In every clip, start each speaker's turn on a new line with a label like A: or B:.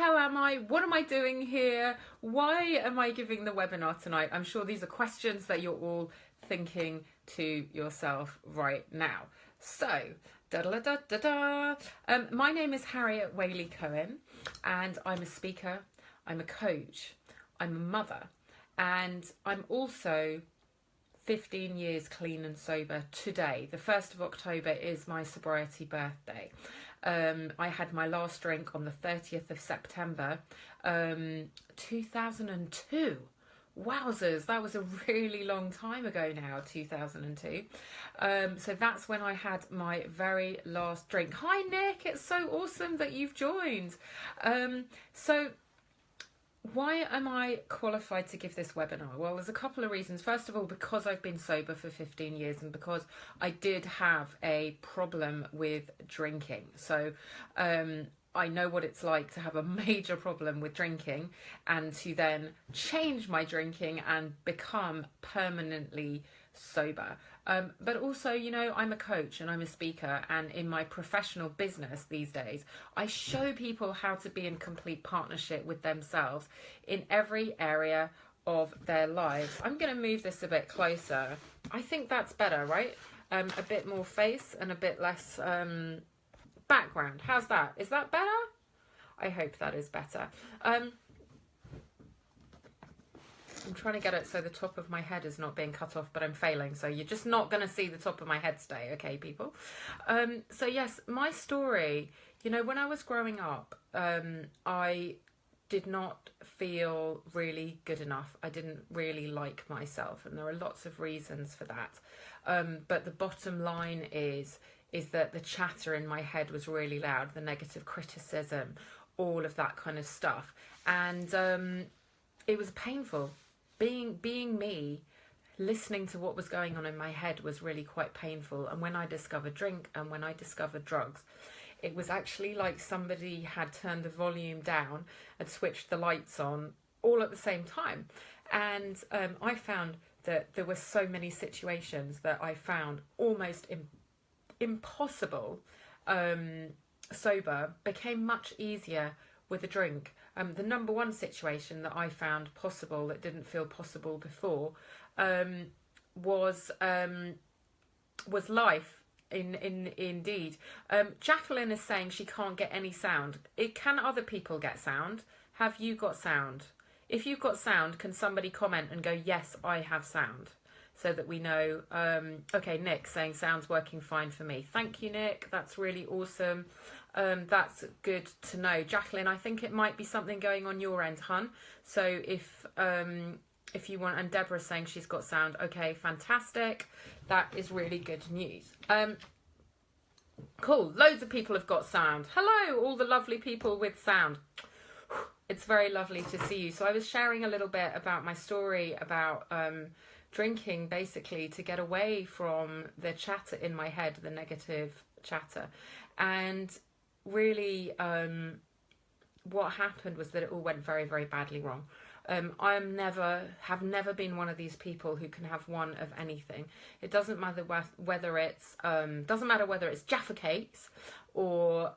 A: hell am I? What am I doing here? Why am I giving the webinar tonight? I'm sure these are questions that you're all thinking to yourself right now. So, my name is Harriet Whaley-Cohen, and I'm a speaker, I'm a coach, I'm a mother, and I'm also 15 years clean and sober today. The 1st of October is my sobriety birthday. I had my last drink on the 30th of September 2002. Wowzers, that was a really long time ago now, 2002. So that's when I had my very last drink. Hi Nick, it's so awesome that you've joined. So why am I qualified to give this webinar? Well, there's a couple of reasons. First of all, because I've been sober for 15 years and because I did have a problem with drinking. So I know what it's like to have a major problem with drinking and to then change my drinking and become permanently sober. But also, you know, I'm a coach and I'm a speaker, and in my professional business these days, I show people how to be in complete partnership with themselves in every area of their lives. I'm going to move this a bit closer. I think that's better, right? A bit more face and a bit less background. How's that? Is that better? I hope that is better. I'm trying to get it so the top of my head is not being cut off, but I'm failing. So you're just not going to see the top of my head today, okay, people? So yes, my story, you know, when I was growing up, I did not feel really good enough. I didn't really like myself, and there are lots of reasons for that. But the bottom line is that the chatter in my head was really loud, the negative criticism, all of that kind of stuff. And it was painful. Being me, listening to what was going on in my head was really quite painful. And when I discovered drink and when I discovered drugs, it was actually like somebody had turned the volume down and switched the lights on all at the same time. And I found that there were so many situations that I found almost impossible sober became much easier with a drink. The number one situation that I found possible that didn't feel possible before was life. Indeed. Jacqueline is saying she can't get any sound. Can other people get sound? Have you got sound? If you've got sound, can somebody comment and go, yes, I have sound, so that we know? Okay, Nick saying sound's working fine for me. Thank you, Nick. That's really awesome. That's good to know. Jacqueline, I think it might be something going on your end, hun. So if you want, and Deborah's saying she's got sound. Okay, fantastic. That is really good news. Cool. Loads of people have got sound. Hello, all the lovely people with sound. It's very lovely to see you. So I was sharing a little bit about my story about drinking, basically to get away from the chatter in my head, the negative chatter. And really what happened was that it all went very, very badly wrong. Have never been one of these people who can have one of anything. It doesn't matter whether it's Jaffa cakes or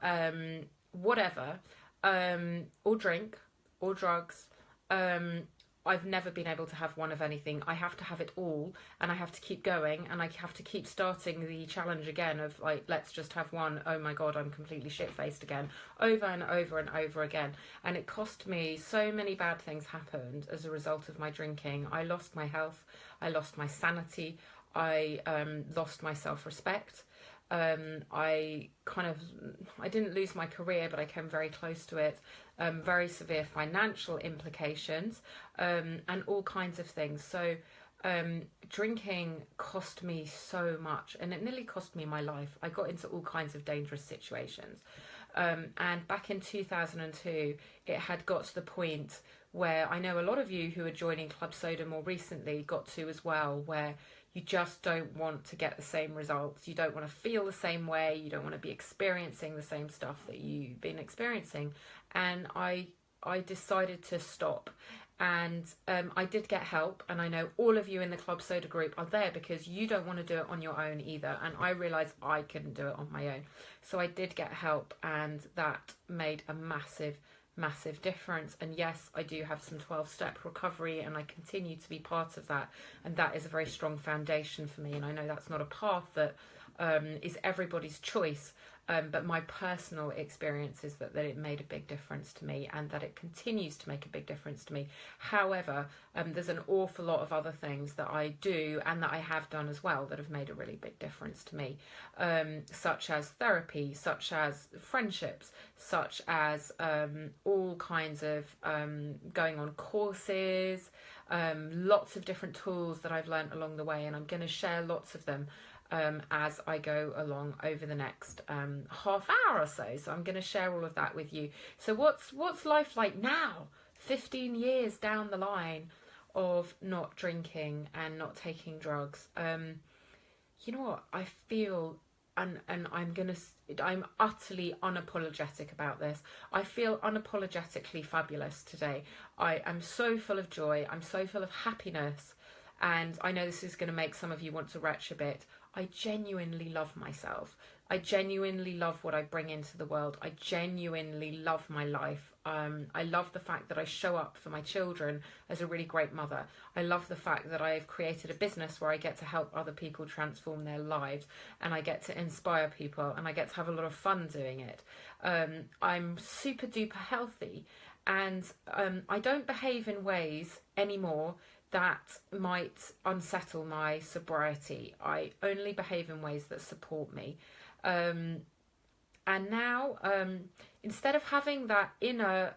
A: whatever, or drink or drugs. I've never been able to have one of anything. I have to have it all, and I have to keep going, and I have to keep starting the challenge again of like, let's just have one. Oh my God, I'm completely shit-faced again, over and over and over again. And it cost me, so many bad things happened as a result of my drinking. I lost my health, I lost my sanity, I lost my self-respect. I didn't lose my career, but I came very close to it. Very severe financial implications, and all kinds of things. So drinking cost me so much, and it nearly cost me my life. I got into all kinds of dangerous situations. And back in 2002, it had got to the point where I know a lot of you who are joining Club Soda more recently got to as well, where you just don't want to get the same results. You don't want to feel the same way. You don't want to be experiencing the same stuff that you've been experiencing. And I decided to stop. And I did get help. And I know all of you in the Club Soda group are there because you don't want to do it on your own either. And I realised I couldn't do it on my own. So I did get help. And that made a massive, massive difference. And yes, I do have some 12-step recovery, and I continue to be part of that, and that is a very strong foundation for me. And I know that's not a path that is everybody's choice, but my personal experience is that it made a big difference to me, and that it continues to make a big difference to me. However, there's an awful lot of other things that I do and that I have done as well that have made a really big difference to me, such as therapy, such as friendships, such as all kinds of going on courses, lots of different tools that I've learned along the way, and I'm going to share lots of them as I go along over the next half hour or so. So I'm going to share all of that with you. So what's life like now, 15 years down the line of not drinking and not taking drugs? You know what? I feel, and I'm utterly unapologetic about this. I feel unapologetically fabulous today. I am so full of joy. I'm so full of happiness. And I know this is going to make some of you want to retch a bit. I genuinely love myself. I genuinely love what I bring into the world. I genuinely love my life. I love the fact that I show up for my children as a really great mother. I love the fact that I've created a business where I get to help other people transform their lives, and I get to inspire people, and I get to have a lot of fun doing it. I'm super duper healthy, and I don't behave in ways anymore that might unsettle my sobriety. I only behave in ways that support me. And now, instead of having that inner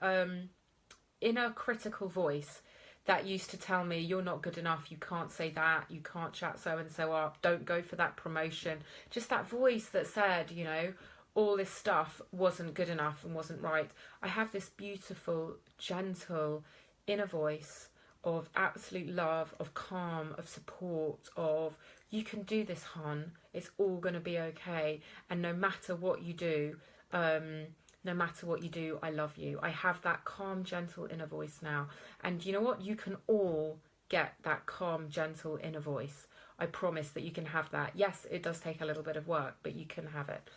A: critical voice that used to tell me, you're not good enough, you can't say that, you can't chat so and so up, don't go for that promotion, just that voice that said, you know, all this stuff wasn't good enough and wasn't right. I have this beautiful, gentle inner voice of absolute love, of calm, of support, of you can do this, hon, it's all going to be okay, and no matter what you do, I love you. I have that calm, gentle inner voice now, and you know what, you can all get that calm, gentle inner voice. I promise that you can have that. Yes, it does take a little bit of work, but you can have it.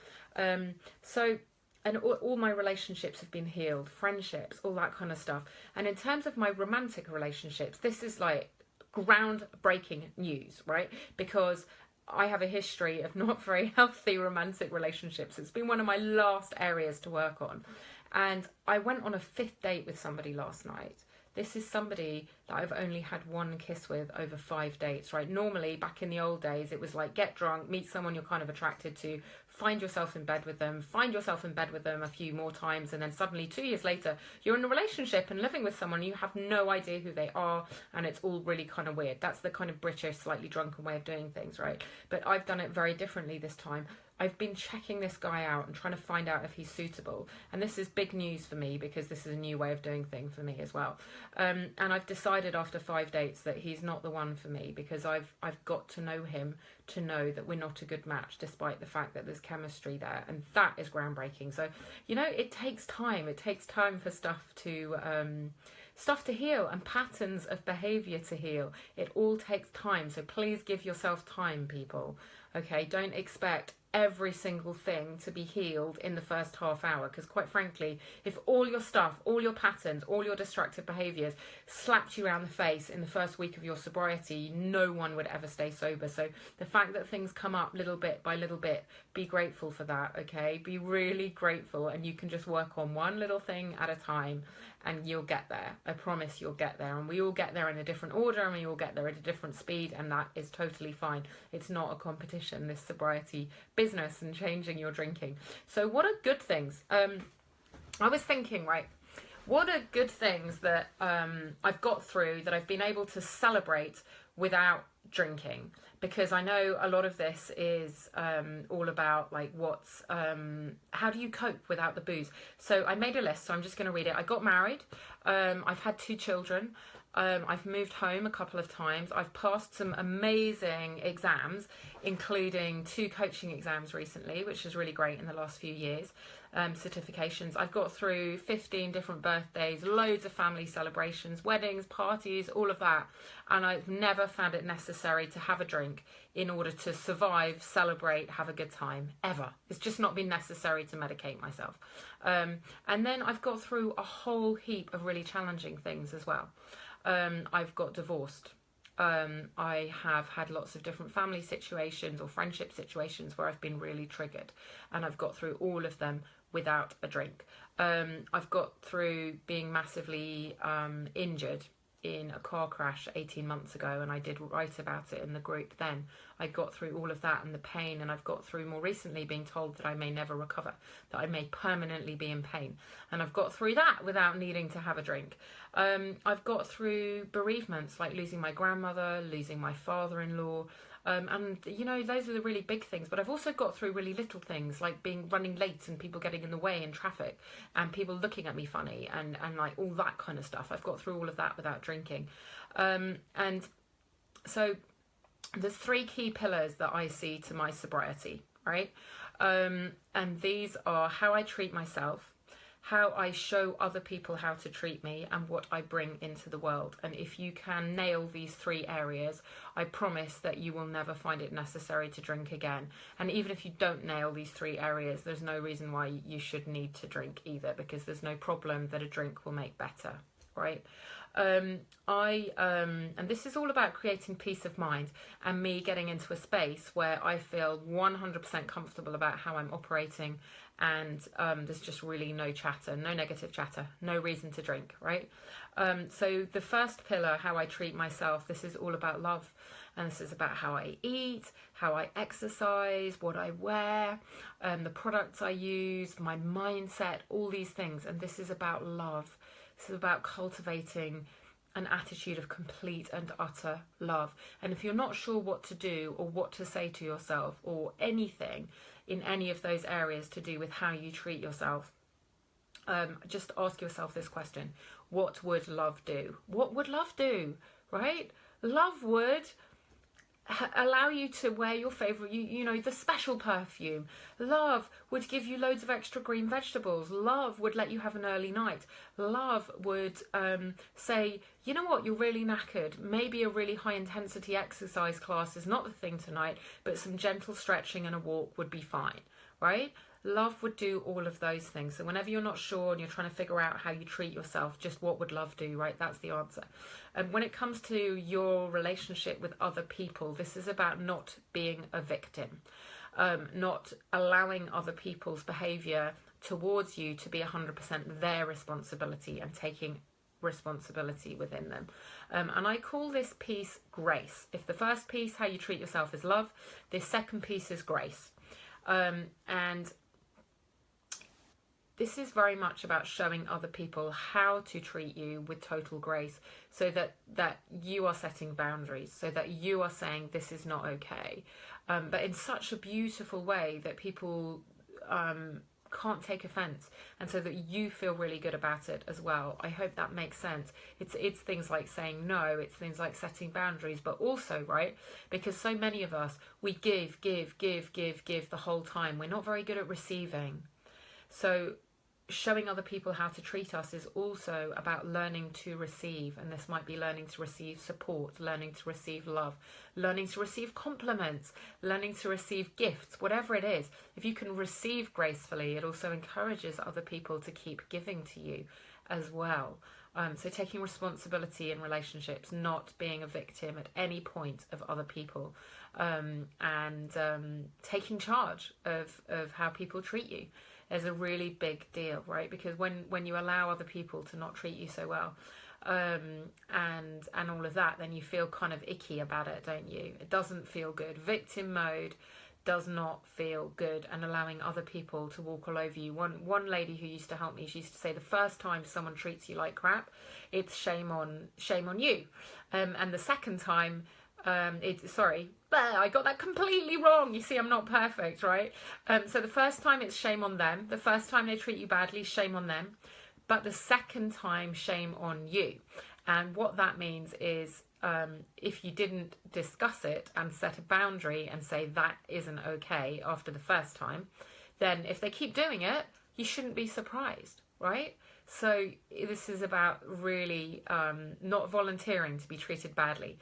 A: And all my relationships have been healed, friendships, all that kind of stuff. And in terms of my romantic relationships, this is like groundbreaking news, right? Because I have a history of not very healthy romantic relationships. It's been one of my last areas to work on. And I went on a 5th date with somebody last night. This is somebody that I've only had one kiss with over 5 dates, right? Normally, back in the old days, it was like get drunk, meet someone you're kind of attracted to, find yourself in bed with them a few more times, and then suddenly 2 years later, you're in a relationship and living with someone, you have no idea who they are, and it's all really kind of weird. That's the kind of British, slightly drunken way of doing things, right? But I've done it very differently this time. I've been checking this guy out and trying to find out if he's suitable. And this is big news for me because this is a new way of doing things for me as well. And I've decided after 5 dates that he's not the one for me, because I've got to know him to know that we're not a good match, despite the fact that there's chemistry there. And that is groundbreaking. So, you know, it takes time. It takes time for stuff to heal and patterns of behaviour to heal. It all takes time. So please give yourself time, people. Okay, don't expect every single thing to be healed in the first half hour, because quite frankly, if all your stuff, all your patterns, all your destructive behaviours slapped you around the face in the first week of your sobriety, no one would ever stay sober. So the fact that things come up little bit by little bit, be grateful for that, okay? Be really grateful, and you can just work on one little thing at a time and you'll get there. I promise you'll get there. And we all get there in a different order, and we all get there at a different speed, and that is totally fine. It's not a competition, this sobriety business and changing your drinking. So what are good things? I was thinking, right, what are good things that I've got through that I've been able to celebrate without drinking? Because I know a lot of this is all about like how do you cope without the booze? So I made a list, so I'm just going to read it. I got married. I've had 2 children. I've moved home a couple of times. I've passed some amazing exams, including 2 coaching exams recently, which is really great in the last few years. certifications. I've got through 15 different birthdays, loads of family celebrations, weddings, parties, all of that. And I've never found it necessary to have a drink in order to survive, celebrate, have a good time, ever. It's just not been necessary to medicate myself. And then I've got through a whole heap of really challenging things as well. I've got divorced. I have had lots of different family situations or friendship situations where I've been really triggered, and I've got through all of them without a drink. I've got through being massively injured in a car crash 18 months ago, and I did write about it in the group then. I got through all of that and the pain, and I've got through more recently being told that I may never recover, that I may permanently be in pain, and I've got through that without needing to have a drink. I've got through bereavements like losing my grandmother, losing my father-in-law, and you know, those are the really big things. But I've also got through really little things like running late and people getting in the way in traffic and people looking at me funny and like all that kind of stuff. I've got through all of that without drinking. And so there's 3 key pillars that I see to my sobriety, right? And these are how I treat myself, how I show other people how to treat me, and what I bring into the world. And if you can nail these 3 areas, I promise that you will never find it necessary to drink again. And even if you don't nail these 3 areas, there's no reason why you should need to drink either, because there's no problem that a drink will make better, right? And this is all about creating peace of mind and me getting into a space where I feel 100% comfortable about how I'm operating, and there's just really no chatter, no negative chatter, no reason to drink, right? So the first pillar, how I treat myself, this is all about love, and this is about how I eat, how I exercise, what I wear, the products I use, my mindset, all these things. And this is about love. This is about cultivating an attitude of complete and utter love. And if you're not sure what to do or what to say to yourself or anything in any of those areas to do with how you treat yourself, just ask yourself this question: what would love do? What would love do, right? Love would allow you to wear your favourite, you know, the special perfume. Love would give you loads of extra green vegetables. Love would let you have an early night. Love would say, you know what, you're really knackered. Maybe a really high intensity exercise class is not the thing tonight, but some gentle stretching and a walk would be fine, right? Love would do all of those things. So whenever you're not sure and you're trying to figure out how you treat yourself, just what would love do, right? That's the answer. And when it comes to your relationship with other people, this is about not being a victim, not allowing other people's behaviour towards you to be 100% their responsibility, and taking responsibility within them. And I call this piece grace. If the first piece, how you treat yourself, is love, this second piece is grace. And this is very much about showing other people how to treat you with total grace, so that you are setting boundaries, so that you are saying this is not okay, but in such a beautiful way that people can't take offence, and so that you feel really good about it as well. I hope that makes sense. It's things like saying no, it's things like setting boundaries, but also, right, because so many of us, we give the whole time. We're not very good at receiving. So showing other people how to treat us is also about learning to receive, and this might be learning to receive support, learning to receive love, learning to receive compliments, learning to receive gifts, whatever it is. If you can receive gracefully, it also encourages other people to keep giving to you as well. So taking responsibility in relationships, not being a victim at any point of other people, and taking charge of how people treat you is a really big deal, right? Because when you allow other people to not treat you so well, and all of that, then you feel kind of icky about it, don't you? It doesn't feel good. Victim mode does not feel good, and allowing other people to walk all over you. One lady who used to help me, she used to say, the first time someone treats you like crap, it's shame on you, and the second time, I got that completely wrong. You see, I'm not perfect, right? So the first time it's shame on them. The first time they treat you badly, shame on them. But the second time, shame on you. And what that means is, if you didn't discuss it and set a boundary and say that isn't okay after the first time, then if they keep doing it, you shouldn't be surprised, right? So this is about really not volunteering to be treated badly.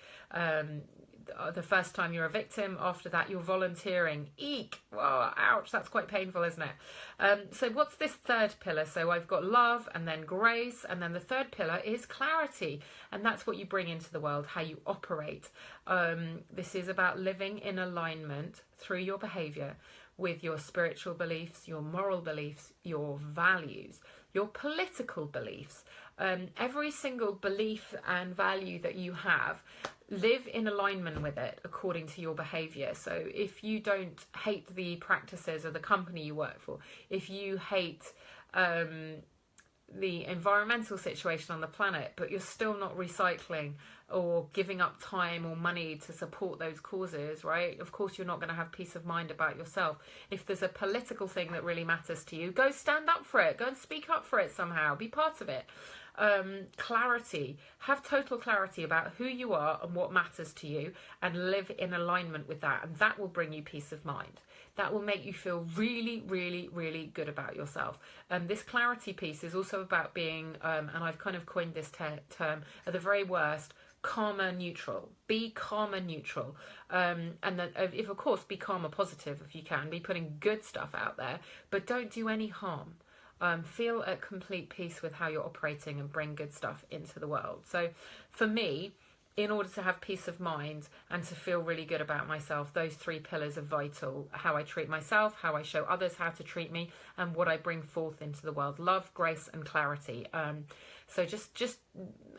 A: The first time you're a victim, after that you're volunteering. Eek! Oh, ouch, that's quite painful, isn't it? So what's this third pillar? So I've got love, and then grace, and then the third pillar is clarity. And that's what you bring into the world, how you operate. This is about living in alignment through your behaviour with your spiritual beliefs, your moral beliefs, your values, your political beliefs. Every single belief and value that you have, live in alignment with it according to your behaviour. So if you don't hate the practices of the company you work for, if you hate the environmental situation on the planet, but you're still not recycling or giving up time or money to support those causes, right? Of course, you're not going to have peace of mind about yourself. If there's a political thing that really matters to you, go stand up for it. Go and speak up for it somehow. Be part of it. Clarity. Have total clarity about who you are and what matters to you, and live in alignment with that. And that will bring you peace of mind. That will make you feel really, really, really good about yourself. This clarity piece is also about being, and I've kind of coined this term, at the very worst, karma neutral. Be karma neutral. And then, if of course, be karma positive if you can. Be putting good stuff out there, but don't do any harm. Feel at complete peace with how you're operating and bring good stuff into the world. So for me, in order to have peace of mind and to feel really good about myself, those three pillars are vital. How I treat myself, how I show others how to treat me, and what I bring forth into the world. Love, grace, and clarity. So just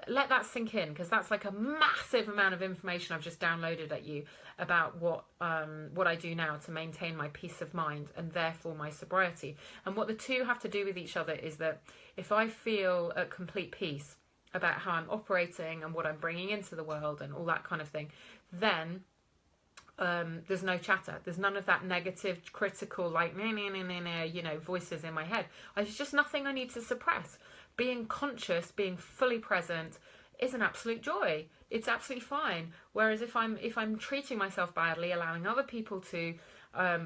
A: let that sink in, because that's like a massive amount of information I've just downloaded at you about what I do now to maintain my peace of mind and therefore my sobriety. And what the two have to do with each other is that if I feel at complete peace about how I'm operating and what I'm bringing into the world and all that kind of thing, then there's no chatter. There's none of that negative, critical, like, voices in my head. There's just nothing I need to suppress. Being conscious, being fully present is an absolute joy. It's absolutely fine. Whereas if I'm treating myself badly, allowing other people to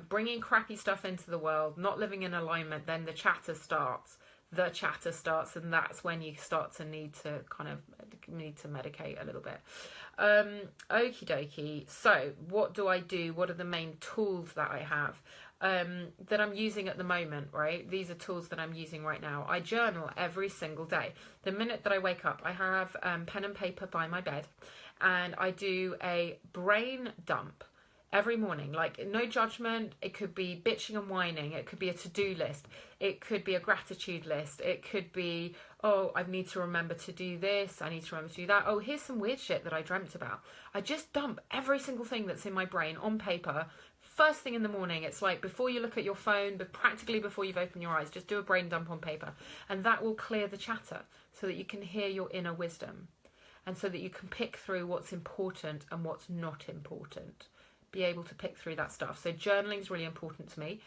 A: bringing crappy stuff into the world, not living in alignment, then the chatter starts. And that's when you start to need to medicate a little bit. Okie dokie. So what do I do? What are the main tools that I have that I'm using at the moment, right? These are tools that I'm using right now. I journal every single day. The minute that I wake up, I have pen and paper by my bed, and I do a brain dump every morning. Like, no judgment. It could be bitching and whining. It could be a to-do list. It could be a gratitude list. It could be, oh, I need to remember to do this. I need to remember to do that. Oh, here's some weird shit that I dreamt about. I just dump every single thing that's in my brain on paper. First thing in the morning. It's like before you look at your phone, but practically before you've opened your eyes, just do a brain dump on paper. And that will clear the chatter so that you can hear your inner wisdom, and so that you can pick through what's important and what's not important. Be able to pick through that stuff. So journaling is really important to me.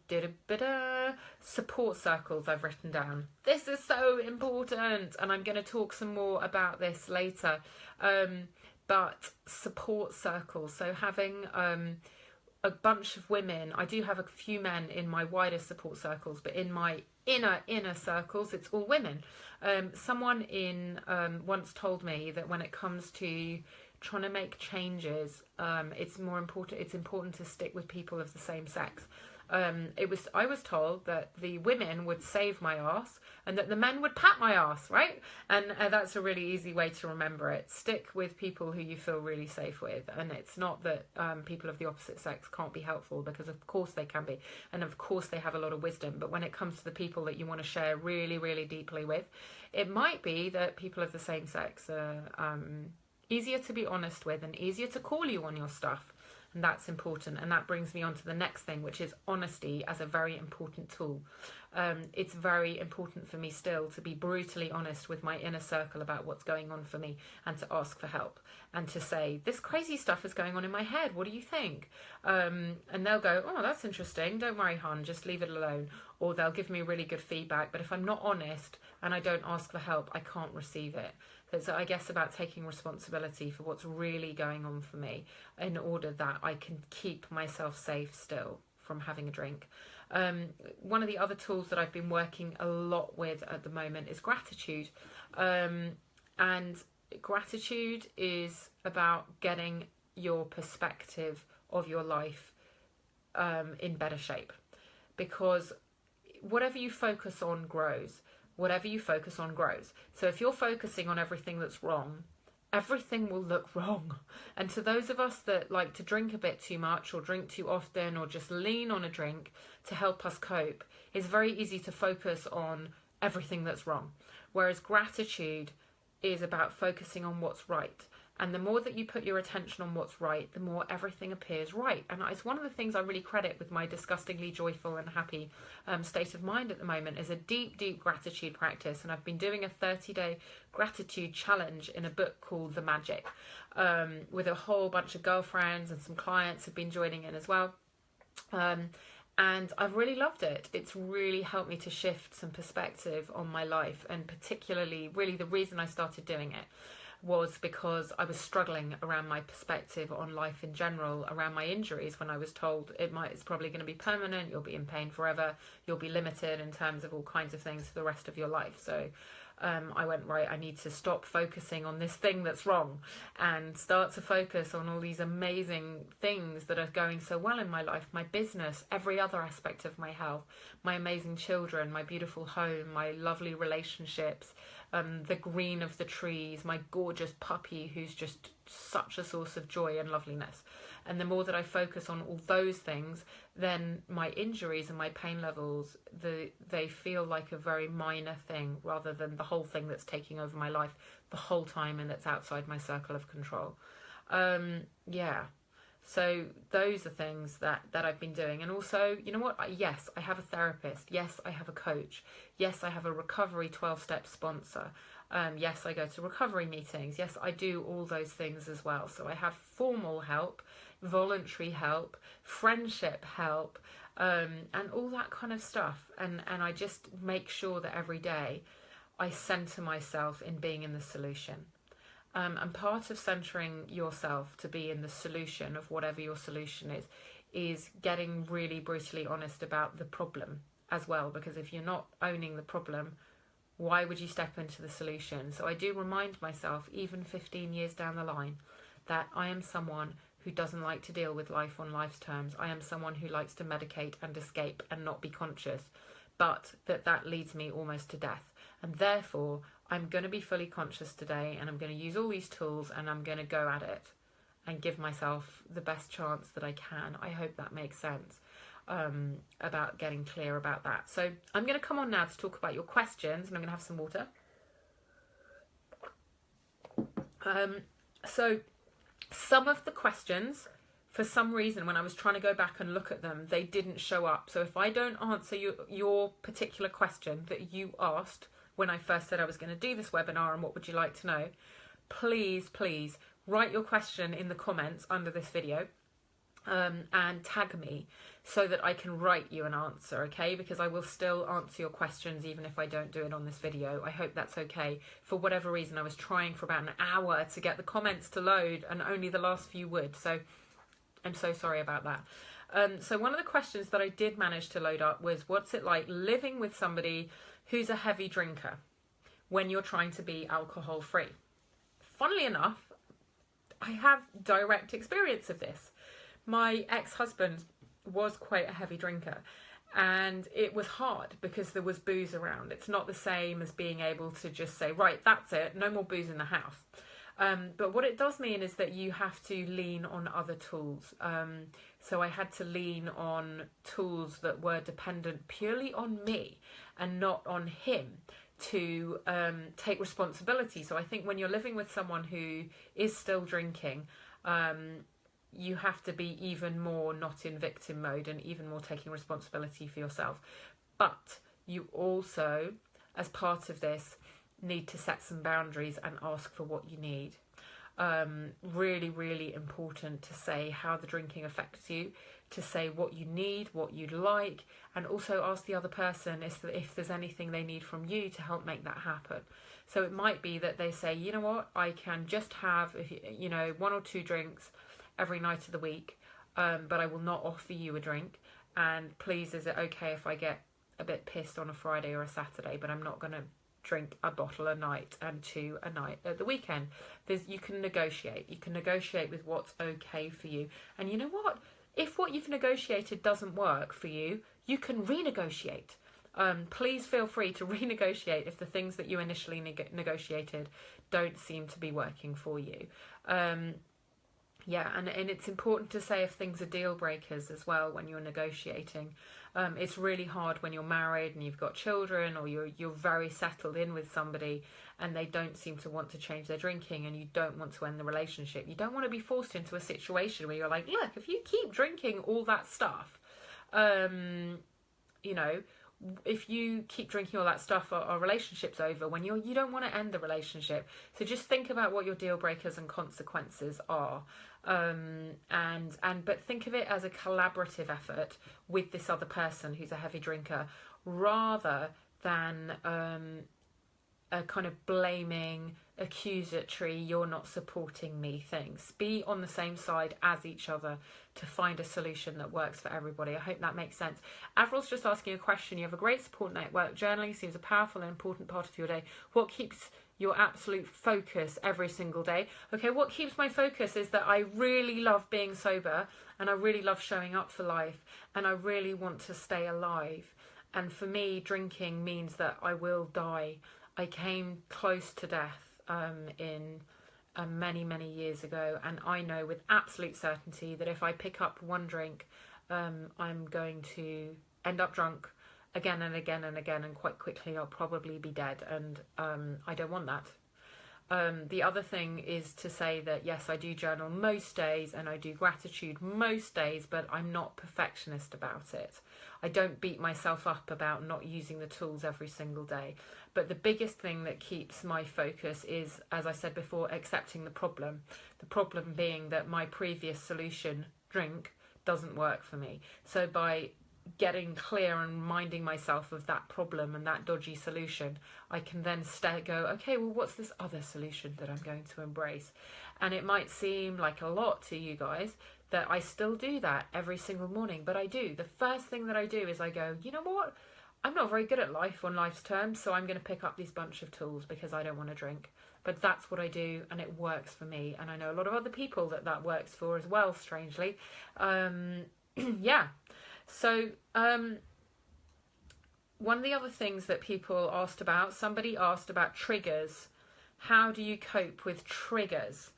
A: Did a bit of support circles I've written down. This is so important, and I'm going to talk some more about this later. But support circles, so having a bunch of women. I do have a few men in my wider support circles, but in my inner circles, it's all women. Someone once told me that when it comes to trying to make changes, it's important to stick with people of the same sex. I was told that the women would save my ass and that the men would pat my ass, right? And that's a really easy way to remember it. Stick with people who you feel really safe with. And it's not that people of the opposite sex can't be helpful, because of course they can be, and of course they have a lot of wisdom. But when it comes to the people that you want to share really, really deeply with, it might be that people of the same sex are easier to be honest with and easier to call you on your stuff. And that's important. And that brings me on to the next thing, which is honesty as a very important tool. It's very important for me still to be brutally honest with my inner circle about what's going on for me, and to ask for help, and to say, this crazy stuff is going on in my head. What do you think? And they'll go, oh, that's interesting. Don't worry, hon, just leave it alone. Or they'll give me really good feedback. But if I'm not honest and I don't ask for help, I can't receive it. So it's, I guess, about taking responsibility for what's really going on for me, in order that I can keep myself safe still from having a drink. One of the other tools that I've been working a lot with at the moment is gratitude. And gratitude is about getting your perspective of your life in better shape, because whatever you focus on grows. Whatever you focus on grows. So if you're focusing on everything that's wrong, everything will look wrong. And to those of us that like to drink a bit too much or drink too often or just lean on a drink to help us cope, it's very easy to focus on everything that's wrong. Whereas gratitude is about focusing on what's right. And the more that you put your attention on what's right, the more everything appears right. And it's one of the things I really credit with my disgustingly joyful and happy state of mind at the moment is a deep, deep gratitude practice. And I've been doing a 30-day gratitude challenge in a book called The Magic, with a whole bunch of girlfriends, and some clients have been joining in as well. And I've really loved it. It's really helped me to shift some perspective on my life. And particularly, really the reason I started doing it was because I was struggling around my perspective on life in general, around my injuries, when I was told it's probably going to be permanent, you'll be in pain forever, you'll be limited in terms of all kinds of things for the rest of your life. So I went, right, I need to stop focusing on this thing that's wrong and start to focus on all these amazing things that are going so well in my life, my business, every other aspect of my health, my amazing children, my beautiful home, my lovely relationships, the green of the trees, my gorgeous puppy who's just such a source of joy and loveliness. And the more that I focus on all those things, then my injuries and my pain levels, they feel like a very minor thing rather than the whole thing that's taking over my life the whole time and that's outside my circle of control. Yeah. So those are things that I've been doing. And also, you know what? Yes, I have a therapist. Yes, I have a coach. Yes, I have a recovery 12-step sponsor. Yes, I go to recovery meetings. Yes, I do all those things as well. So I have formal help, voluntary help, friendship help, and all that kind of stuff. And I just make sure that every day I center myself in being in the solution. And part of centering yourself to be in the solution of whatever your solution is getting really brutally honest about the problem as well. Because if you're not owning the problem, why would you step into the solution? So I do remind myself, even 15 years down the line, that I am someone who doesn't like to deal with life on life's terms. I am someone who likes to medicate and escape and not be conscious, but that leads me almost to death. And therefore, I'm going to be fully conscious today, and I'm going to use all these tools, and I'm going to go at it and give myself the best chance that I can. I hope that makes sense, about getting clear about that. So I'm going to come on now to talk about your questions, and I'm going to have some water. So some of the questions, for some reason, when I was trying to go back and look at them, they didn't show up. So if I don't answer your particular question that you asked when I first said I was going to do this webinar and what would you like to know, please write your question in the comments under this video, and tag me so that I can write you an answer, okay? Because I will still answer your questions even if I don't do it on this video. I hope that's okay. For whatever reason, I was trying for about an hour to get the comments to load, and only the last few would. So I'm so sorry about that. So one of the questions that I did manage to load up was, what's it like living with somebody who's a heavy drinker when you're trying to be alcohol free? Funnily enough, I have direct experience of this. My ex-husband was quite a heavy drinker, and it was hard because there was booze around. It's not the same as being able to just say, right, that's it, no more booze in the house. But what it does mean is that you have to lean on other tools. So I had to lean on tools that were dependent purely on me and not on him to take responsibility. So I think when you're living with someone who is still drinking, you have to be even more not in victim mode and even more taking responsibility for yourself. But you also, as part of this, need to set some boundaries and ask for what you need. Really, really important to say how the drinking affects you, to say what you need, what you'd like, and also ask the other person if there's anything they need from you to help make that happen. So it might be that they say, you know what, I can just have, 1 or 2 drinks every night of the week, but I will not offer you a drink. And please, is it okay if I get a bit pissed on a Friday or a Saturday, but I'm not going to drink a bottle a night and 2 a night at the weekend? You can negotiate. You can negotiate with what's okay for you. And you know what? If what you've negotiated doesn't work for you, you can renegotiate. Please feel free to renegotiate if the things that you initially negotiated don't seem to be working for you. Yeah, and it's important to say if things are deal breakers as well when you're negotiating. It's really hard when you're married and you've got children, or you're very settled in with somebody and they don't seem to want to change their drinking, and you don't want to end the relationship. You don't want to be forced into a situation where you're like, look, if you keep drinking all that stuff, you know, if you keep drinking all that stuff, our relationship's over. When you don't want to end the relationship. So just think about what your deal breakers and consequences are. But think of it as a collaborative effort with this other person who's a heavy drinker, rather than a kind of blaming, accusatory, you're not supporting me things. Be on the same side as each other to find a solution that works for everybody. I hope that makes sense. Avril's just asking a question. You have a great support network. Journaling seems a powerful and important part of your day. What keeps your absolute focus every single day? Okay, what keeps my focus is that I really love being sober, and I really love showing up for life, and I really want to stay alive. And for me, drinking means that I will die. I came close to death in many, many years ago, and I know with absolute certainty that if I pick up one drink, I'm going to end up drunk again and again and again, and quite quickly I'll probably be dead, and I don't want that. The other thing is to say that yes, I do journal most days and I do gratitude most days, but I'm not perfectionist about it. I don't beat myself up about not using the tools every single day. But the biggest thing that keeps my focus is, as I said before, accepting the problem. The problem being that my previous solution, drink, doesn't work for me. So by getting clear and reminding myself of that problem and that dodgy solution, I can then go, okay, well, what's this other solution that I'm going to embrace? And it might seem like a lot to you guys that I still do that every single morning, but I do. The first thing that I do is I go, you know what? I'm not very good at life on life's terms, so I'm going to pick up this bunch of tools because I don't want to drink. But that's what I do, and it works for me. And I know a lot of other people that works for as well, strangely. Yeah. So one of the other things that people asked about, somebody asked about triggers. How do you cope with triggers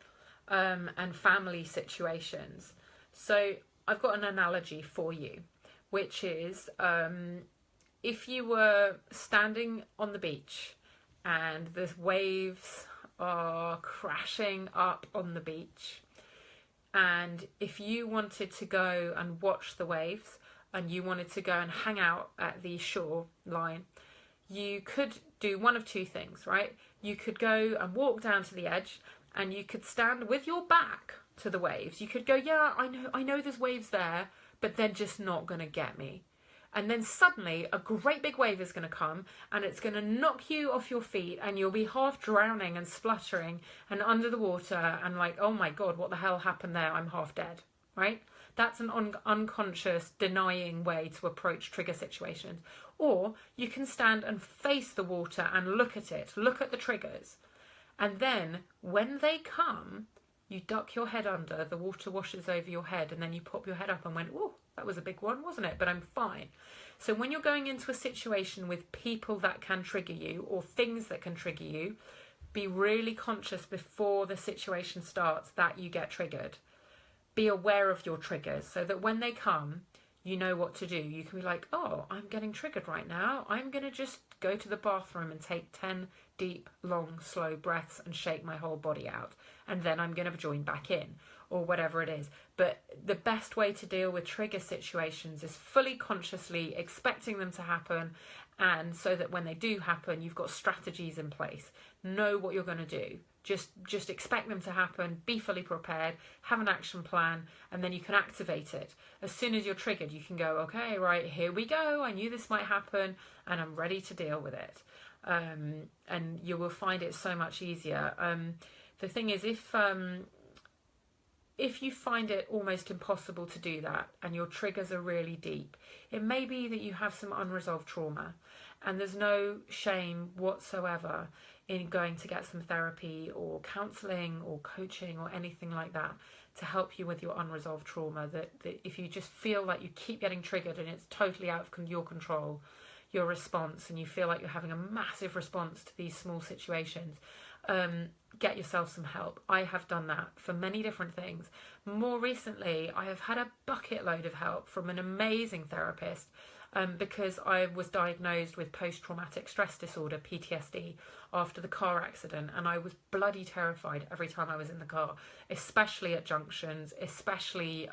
A: and family situations? So I've got an analogy for you, which is if you were standing on the beach and the waves are crashing up on the beach, and if you wanted to go and watch the waves, and you wanted to go and hang out at the shore line, you could do one of two things, right? You could go and walk down to the edge, and you could stand with your back to the waves. You could go, yeah, I know there's waves there, but they're just not going to get me. And then suddenly a great big wave is going to come, and it's going to knock you off your feet, and you'll be half drowning and spluttering and under the water and like, oh my God, what the hell happened there? I'm half dead, right? That's an unconscious, denying way to approach trigger situations. Or you can stand and face the water and look at it, look at the triggers. And then when they come, you duck your head under, the water washes over your head, and then you pop your head up and went, oh, that was a big one, wasn't it? But I'm fine. So when you're going into a situation with people that can trigger you or things that can trigger you, be really conscious before the situation starts that you get triggered. Be aware of your triggers so that when they come, you know what to do. You can be like, oh, I'm getting triggered right now. I'm going to just go to the bathroom and take 10 deep, long, slow breaths and shake my whole body out. And then I'm going to join back in, or whatever it is. But the best way to deal with trigger situations is fully consciously expecting them to happen. And so that when they do happen, you've got strategies in place. Know what you're going to do. Just expect them to happen, be fully prepared, have an action plan, and then you can activate it. As soon as you're triggered, you can go, okay, right, here we go. I knew this might happen, and I'm ready to deal with it. And you will find it so much easier. The thing is, if if you find it almost impossible to do that and your triggers are really deep, it may be that you have some unresolved trauma, and there's no shame whatsoever in going to get some therapy or counselling or coaching or anything like that to help you with your unresolved trauma. That if you just feel like you keep getting triggered and it's totally out of your control, your response, and you feel like you're having a massive response to these small situations, get yourself some help. I have done that for many different things. More recently, I have had a bucket load of help from an amazing therapist, because I was diagnosed with post-traumatic stress disorder, PTSD, after the car accident, and I was bloody terrified every time I was in the car, especially at junctions, especially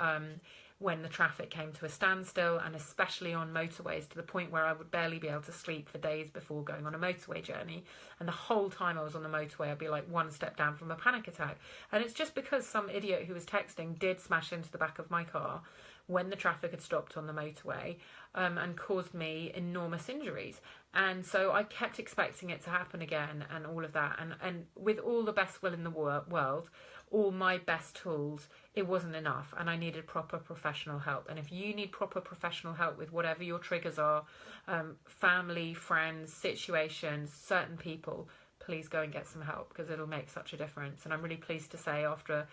A: when the traffic came to a standstill, and especially on motorways, to the point where I would barely be able to sleep for days before going on a motorway journey. And the whole time I was on the motorway, I'd be like one step down from a panic attack. And it's just because some idiot who was texting did smash into the back of my car when the traffic had stopped on the motorway, and caused me enormous injuries. And so I kept expecting it to happen again and all of that. And with all the best will in the world, all my best tools, it wasn't enough, and I needed proper professional help. And if you need proper professional help with whatever your triggers are, family, friends, situations, certain people, please go and get some help, because it'll make such a difference. And I'm really pleased to say, after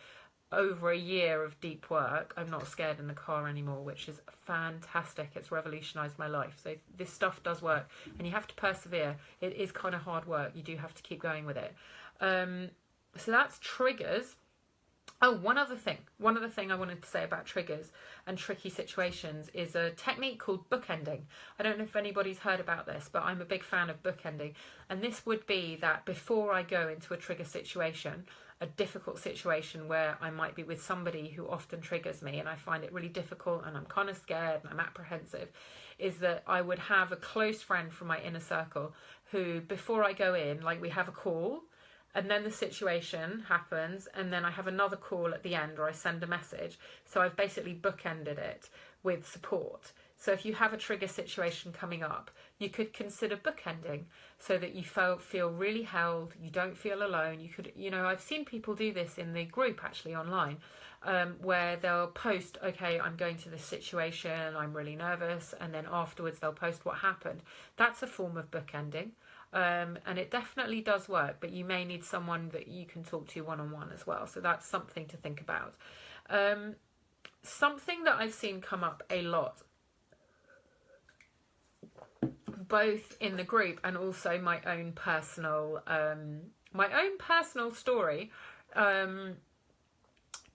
A: over a year of deep work, I'm not scared in the car anymore, which is fantastic. It's revolutionised my life. So this stuff does work, and you have to persevere. It is kind of hard work. You do have to keep going with it. So that's triggers. Oh, one other thing I wanted to say about triggers and tricky situations is a technique called bookending. I don't know if anybody's heard about this, but I'm a big fan of bookending. And this would be that before I go into a trigger situation, a difficult situation where I might be with somebody who often triggers me and I find it really difficult and I'm kind of scared and I'm apprehensive, is that I would have a close friend from my inner circle who, before I go in, like, we have a call, and then the situation happens, and then I have another call at the end, or I send a message. So I've basically bookended it with support. So if you have a trigger situation coming up, you could consider bookending so that you feel really held, you don't feel alone. You could, I've seen people do this in the group actually online, where they'll post, okay, I'm going to this situation, I'm really nervous, and then afterwards they'll post what happened. That's a form of bookending. And it definitely does work, but you may need someone that you can talk to one-on-one as well. So that's something to think about. Something that I've seen come up a lot, both in the group and also my own personal story,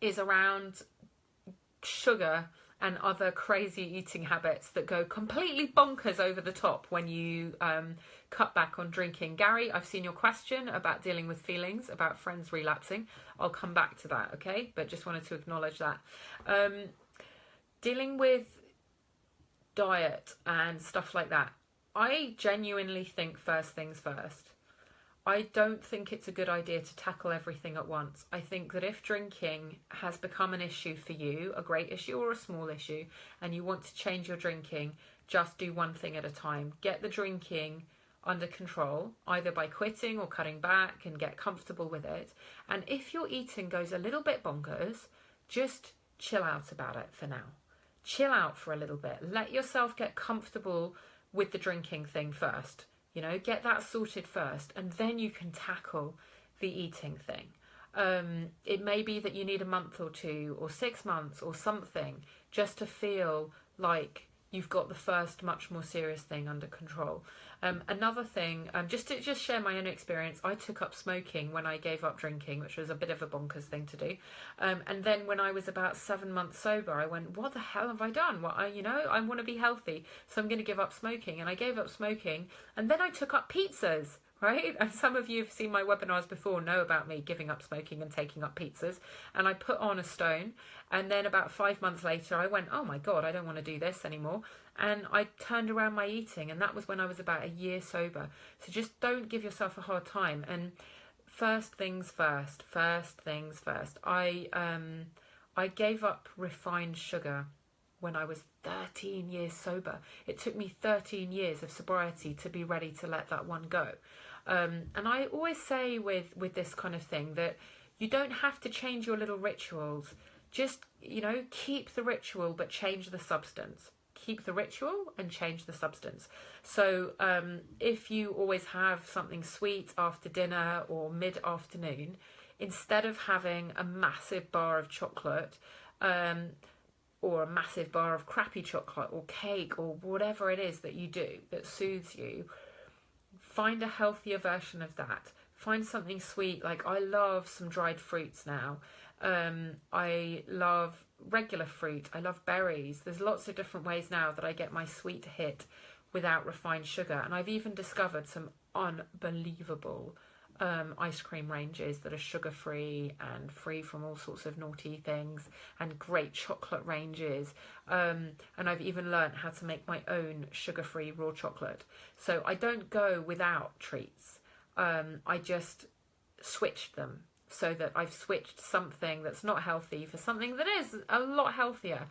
A: is around sugar and other crazy eating habits that go completely bonkers over the top when you cut back on drinking. Gary, I've seen your question about dealing with feelings, about friends relapsing. I'll come back to that, okay? But just wanted to acknowledge that. Dealing with diet and stuff like that, I genuinely think first things first. I don't think it's a good idea to tackle everything at once. I think that if drinking has become an issue for you, a great issue or a small issue, and you want to change your drinking, just do one thing at a time. Get the drinking under control, either by quitting or cutting back, and get comfortable with it. And if your eating goes a little bit bonkers, just chill out about it for now. Chill out for a little bit. Let yourself get comfortable with the drinking thing first. Get that sorted first, and then you can tackle the eating thing. It may be that you need a month or 2 or 6 months or something just to feel like you've got the first much more serious thing under control. Another thing, just to share my own experience, I took up smoking when I gave up drinking, which was a bit of a bonkers thing to do. And then when I was about 7 months sober, I went, what the hell have I done? I want to be healthy, so I'm going to give up smoking. And I gave up smoking, and then I took up pizzas. Right? And some of you have seen my webinars before, know about me giving up smoking and taking up pizzas. And I put on a stone, and then about 5 months later I went, oh my God, I don't want to do this anymore. And I turned around my eating, and that was when I was about a year sober. So just don't give yourself a hard time. And first things first. I gave up refined sugar when I was 13 years sober. It took me 13 years of sobriety to be ready to let that one go. And I always say with this kind of thing that you don't have to change your little rituals just, you know, keep the ritual but change the substance. Keep the ritual and change the substance. So if you always have something sweet after dinner or mid-afternoon, instead of having a massive bar of chocolate or a massive bar of crappy chocolate or cake or whatever it is that you do that soothes you, find a healthier version of that. Find something sweet. Like, I love some dried fruits now. I love regular fruit. I love berries. There's lots of different ways now that I get my sweet hit without refined sugar. And I've even discovered some unbelievable ice cream ranges that are sugar-free and free from all sorts of naughty things, and great chocolate ranges. And I've even learned how to make my own sugar-free raw chocolate. So I don't go without treats. I just switched them, so that I've switched something that's not healthy for something that is a lot healthier,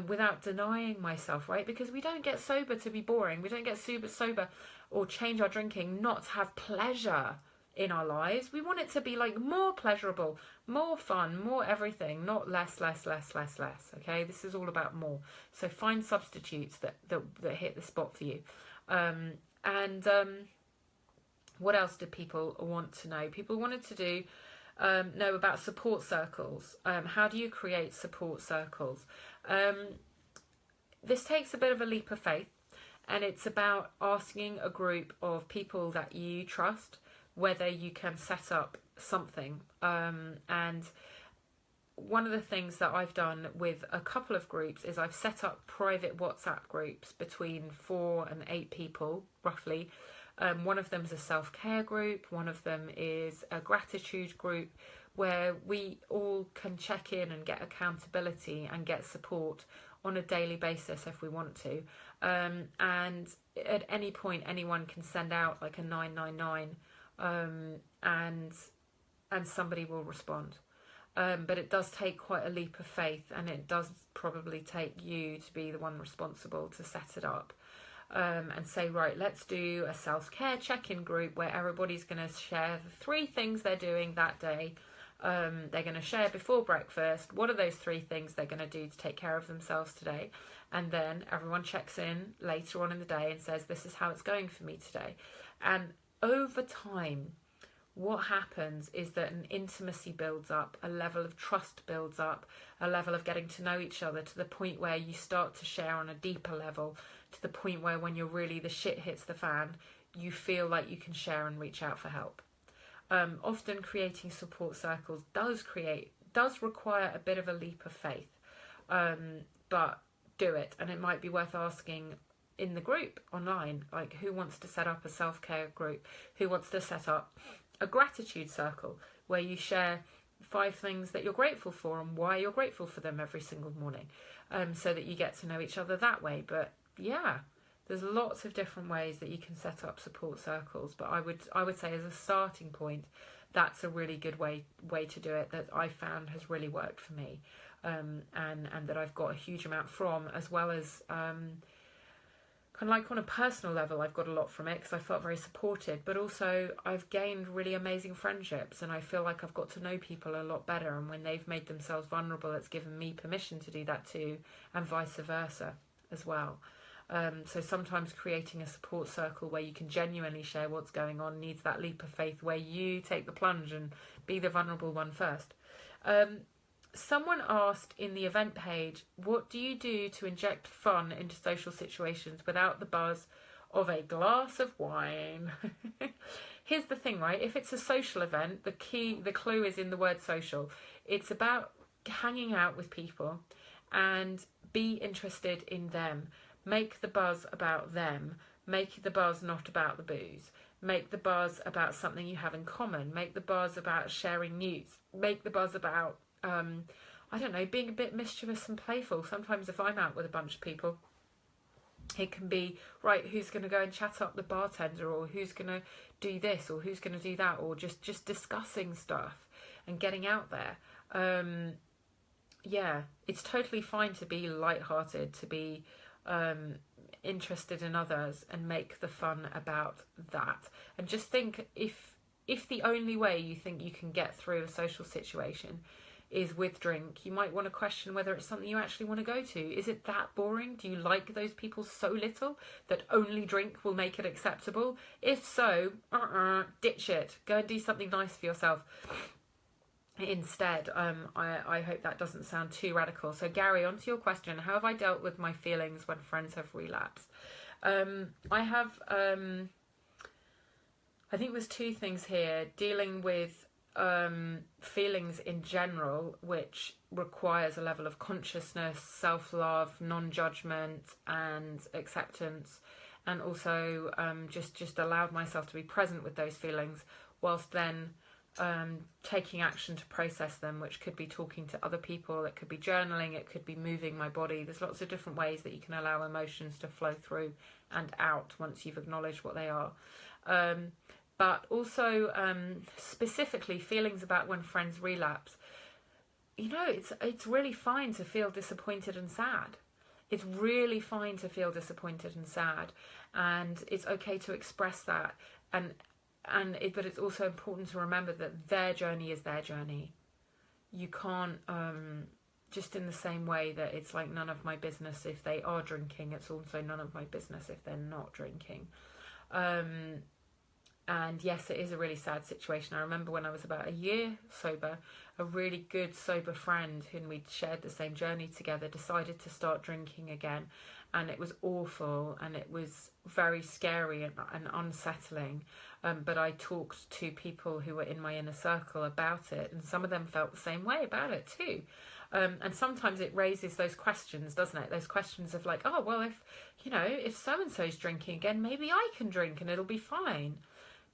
A: without denying myself, right? Because we don't get sober to be boring. We don't get sober or change our drinking not to have pleasure in our lives. We want it to be like more pleasurable, more fun, more everything, not less. Okay, this is all about more. So find substitutes that hit the spot for you. What else did people want to know? People wanted to know about support circles. How do you create support circles? This takes a bit of a leap of faith, and it's about asking a group of people that you trust whether you can set up something. And one of the things that I've done with a couple of groups is I've set up private WhatsApp groups between 4 and 8 people, roughly. One of them is a self-care group. One of them is a gratitude group, where we all can check in and get accountability and get support on a daily basis if we want to. And at any point, anyone can send out like a 999, and somebody will respond. But it does take quite a leap of faith, and it does probably take you to be the one responsible to set it up. And say, right, let's do a self-care check-in group where everybody's going to share the 3 things they're doing that day. They're going to share before breakfast what are those 3 things they're going to do to take care of themselves today. And then everyone checks in later on in the day and says, this is how it's going for me today. And over time, what happens is that an intimacy builds up, a level of trust builds up, a level of getting to know each other, to the point where you start to share on a deeper level, to the point where when you're really, the shit hits the fan, you feel like you can share and reach out for help. Often creating support circles does require a bit of a leap of faith, but do it. And it might be worth asking in the group online, like, who wants to set up a self-care group? Who wants to set up a gratitude circle where you share 5 things that you're grateful for and why you're grateful for them every single morning, so that you get to know each other that way. But yeah, there's lots of different ways that you can set up support circles, but I would say as a starting point, that's a really good way to do it, that I found has really worked for me, and that I've got a huge amount from, as well as kind of like on a personal level, I've got a lot from it because I felt very supported, but also I've gained really amazing friendships, and I feel like I've got to know people a lot better, and when they've made themselves vulnerable, it's given me permission to do that too, and vice versa as well. So sometimes creating a support circle where you can genuinely share what's going on needs that leap of faith where you take the plunge and be the vulnerable one first. Someone asked in the event page, what do you do to inject fun into social situations without the buzz of a glass of wine? Here's the thing, right? If it's a social event, the clue is in the word social. It's about hanging out with people and be interested in them. Make the buzz about them. Make the buzz not about the booze. Make the buzz about something you have in common. Make the buzz about sharing news. Make the buzz about I don't know, being a bit mischievous and playful. Sometimes if I'm out with a bunch of people, it can be, right, who's going to go and chat up the bartender, or who's going to do this, or who's going to do that, or just discussing stuff and getting out there. Yeah, it's totally fine to be lighthearted, to be interested in others, and make the fun about that. And just think, if the only way you think you can get through a social situation is with drink. You might want to question whether it's something you actually want to go to. Is it that boring? Do you like those people so little that only drink will make it acceptable? If so, ditch it. Go and do something nice for yourself instead. I hope that doesn't sound too radical. So Gary, on to your question. How have I dealt with my feelings when friends have relapsed? I have, I think there's two things here. Dealing with feelings in general, which requires a level of consciousness, self-love, non-judgment and acceptance, and also just allowed myself to be present with those feelings whilst then taking action to process them, which could be talking to other people, it could be journaling, it could be moving my body. There's lots of different ways that you can allow emotions to flow through and out once you've acknowledged what they are. But also specifically feelings about when friends relapse. You know, it's really fine to feel disappointed and sad. It's really fine to feel disappointed and sad, and it's okay to express that. But it's also important to remember that their journey is their journey. You can't just in the same way that it's like none of my business if they are drinking, it's also none of my business if they're not drinking. And yes, it is a really sad situation. I remember when I was about a year sober, a really good sober friend whom we'd shared the same journey together decided to start drinking again. And it was awful and it was very scary and unsettling. But I talked to people who were in my inner circle about it, and some of them felt the same way about it too. And sometimes it raises those questions, doesn't it? Those questions of like, oh, well, if so-and-so's drinking again, maybe I can drink and it'll be fine.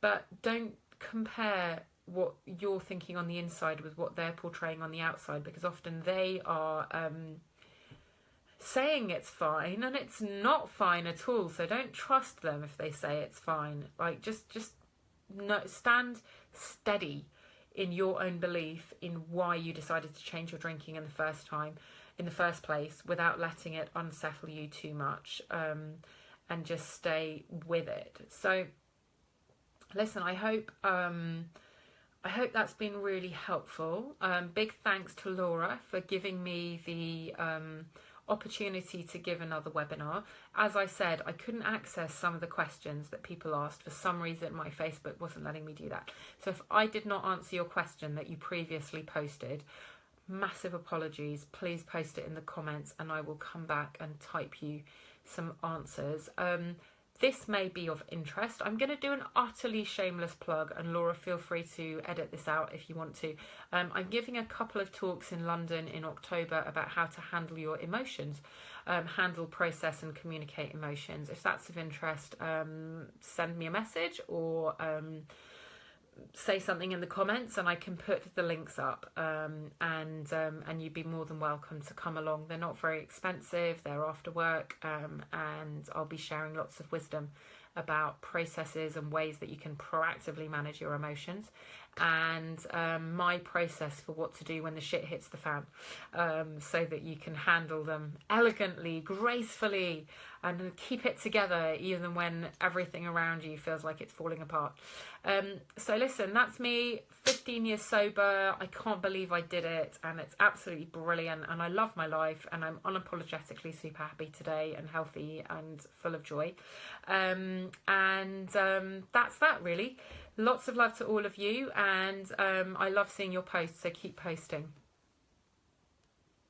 A: But don't compare what you're thinking on the inside with what they're portraying on the outside, because often they are saying it's fine and it's not fine at all. So don't trust them if they say it's fine. Like just stand steady in your own belief in why you decided to change your drinking in the first place, without letting it unsettle you too much, and just stay with it. So listen, I hope that's been really helpful. Big thanks to Laura for giving me the opportunity to give another webinar. As I said, I couldn't access some of the questions that people asked. For some reason, my Facebook wasn't letting me do that. So if I did not answer your question that you previously posted, massive apologies. Please post it in the comments and I will come back and type you some answers. This may be of interest. I'm going to do an utterly shameless plug, and Laura, feel free to edit this out if you want to. I'm giving a couple of talks in London in October about how to handle your emotions, handle, process and communicate emotions. If that's of interest, send me a message or say something in the comments and I can put the links up, and you'd be more than welcome to come along. They're not very expensive, they're after work, and I'll be sharing lots of wisdom about processes and ways that you can proactively manage your emotions, and my process for what to do when the shit hits the fan, so that you can handle them elegantly, gracefully, and keep it together even when everything around you feels like it's falling apart. So listen, that's me, 15 years sober. I can't believe I did it, and it's absolutely brilliant, and I love my life, and I'm unapologetically super happy today and healthy and full of joy. That's that really. Lots of love to all of you, and I love seeing your posts, so keep posting.